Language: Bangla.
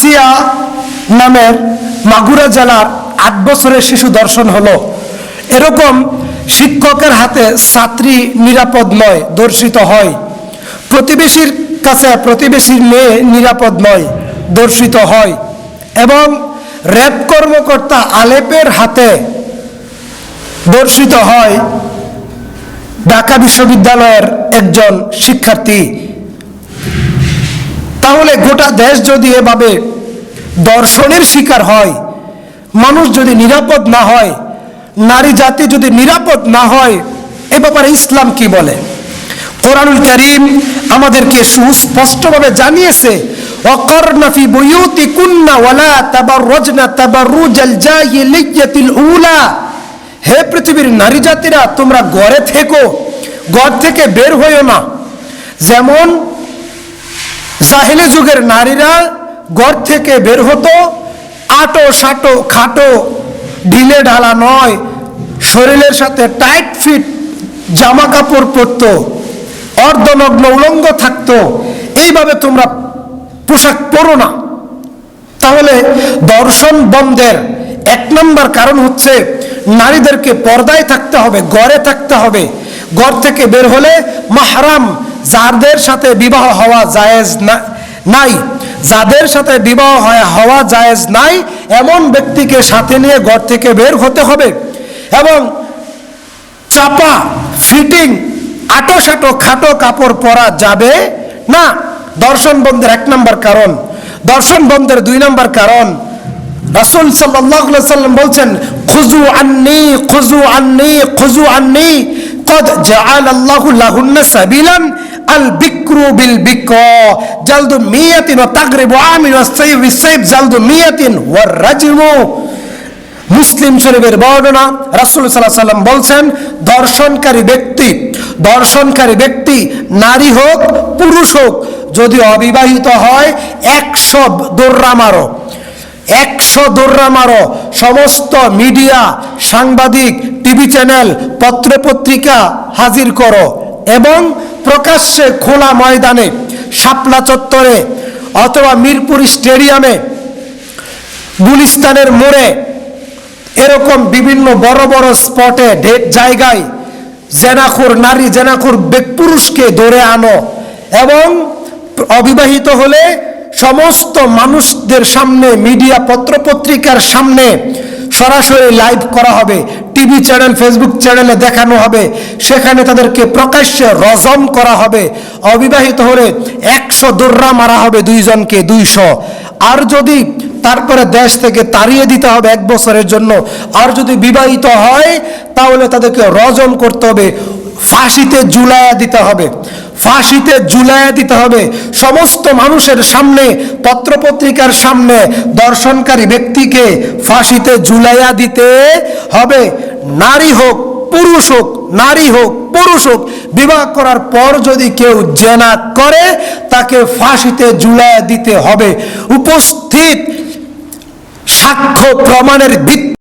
আসিয়া নামের মাগুরা জেলার ৮ বছরের শিশু ধর্ষণ হলো। এরকম শিক্ষকের হাতে ছাত্রী নিরাপদ নয়, ধর্ষিত হয়। প্রতিবেশীর কাছে প্রতিবেশীর মেয়ে নিরাপদ নয়, ধর্ষিত হয়। এবং র্যাব কর্মকর্তা আলেপের হাতে ধর্ষিত হয় ঢাকা বিশ্ববিদ্যালয়ের একজন শিক্ষার্থী। তাহলে গোটা দেশ যদি এভাবে ধর্ষণের শিকার হয়, মানুষ যদি নিরাপদ না হয়, নারী জাতি যদি নিরাপদ না হয়, এ ব্যাপারে ইসলাম কি বলে? কোরআনুল কারীম আমাদেরকে সুস্পষ্টভাবে জানিয়েছে, ওয়াকারনা ফি বুয়ুতিকুন্না ওয়ালা তাবাররাজনা তাবাররুজাল জাহিলিয়াতিল উলা। হে পৃথিবীর নারী জাতিরা, তোমরা ঘরে থেকো, ঘর থেকে বের হইও না। যেমন জাহিলি যুগের নারীরা ঘর থেকে বের হতো, আটো সাটো খাটো ঢিলে ঢালা নয়, শরীরের সাথে টাইট ফিট জামা কাপড় পরতো, অর্ধনগ্ন উলঙ্গ থাকতো। এইভাবে তোমরা পোশাক পরো না। তাহলে ধর্ষণ বন্ধের ১ নম্বর কারণ হচ্ছে নারীদেরকে পর্দায় থাকতে হবে, ঘরে থাকতে হবে। ঘর থেকে বের হলে মাহরাম, যাদের সাথে বিবাহ হওয়া জায়েজ নাই, যাদের সাথে বিবাহ হওয়া জায়েজ নাই এমন ব্যক্তিকে সাথে নিয়ে ঘর থেকে বের হতে হবে। এবং চাপা ফিটিং আটো সাটো খাটো কাপড় পরা যাবে না। ধর্ষণ বন্ধের ১ নম্বর কারণ। ধর্ষণ বন্ধের ২ নম্বর কারণ, রাসূল সাল্লাল্লাহু আলাইহি ওয়াসাল্লাম বলছেন, খুযু আন্নী খুযু আন্নী খুযু আন্নী কদ জাআলাল্লাহু লাহুন্না সাবিলান আল বিকরু বিল বিকর জালদু মিয়াতিন ওয়া তাগরিবু আমিন ওয়া সাইয়্যিব বিসাইয়্যিব জালদু মিয়াতিন ওয়া রাজমু। মুসলিম শরীফের বর্ণনা, রাসূল সাল্লাল্লাহু আলাইহি ওয়াসাল্লাম বলছেন, ধর্ষণকারী ব্যক্তি নারী হোক পুরুষ হোক, যদি অবিবাহিত হয় ১০০ দৌড়া মারো, ১০০ দৌড়া মারো। সমস্ত মিডিয়া, সাংবাদিক, টিভি চ্যানেল, পত্রপত্রিকা হাজির করো এবং প্রকাশ্যে খোলা ময়দানে, শাপলা চত্বরে অথবা মিরপুর স্টেডিয়ামে, গুলিস্তানের মোড়ে, এরকম বিভিন্ন বড় বড় স্পটে জায়গায় জেনাখোর নারী, জেনাখোর পুরুষকে ধরে আনো। এবং অবিবাহিত হলে সমস্ত মানুষদের সামনে, মিডিয়া পত্রপত্রিকার সামনে সরাসরি লাইভ করা হবে, টিভি চ্যানেল, ফেসবুক চ্যানেলে দেখানো হবে, সেখানে তাদেরকে প্রকাশ্যে রজম করা হবে। অবিবাহিত হলে ১০০ দৌড়া মারা হবে, ২ জনকে ২০০। আর যদি তারপরে দেশ থেকে তাড়িয়ে দিতে হবে ১ বছরের জন্য। আর যদি বিবাহিত হয় তাহলে তাদেরকে রজম করতে হবে, ফাঁসিতে ঝুলাইয়া দিতে হবে, ফাঁসিতে ঝুলাইয়া দিতে হবে। সমস্ত মানুষের সামনে, পত্রপত্রিকার সামনে ধর্ষণকারী ব্যক্তিকে ফাঁসিতে ঝুলাইয়া দিতে হবে। নারী হোক পুরুষ হোক, নারী হোক পুরুষ হোক, বিবাহ করার পর যদি কেউ জেনা করে তাকে ফাঁসিতে ঝুলাইয়া দিতে হবে। উপস্থিত সাক্ষ্য প্রমাণের ভিত্তিতে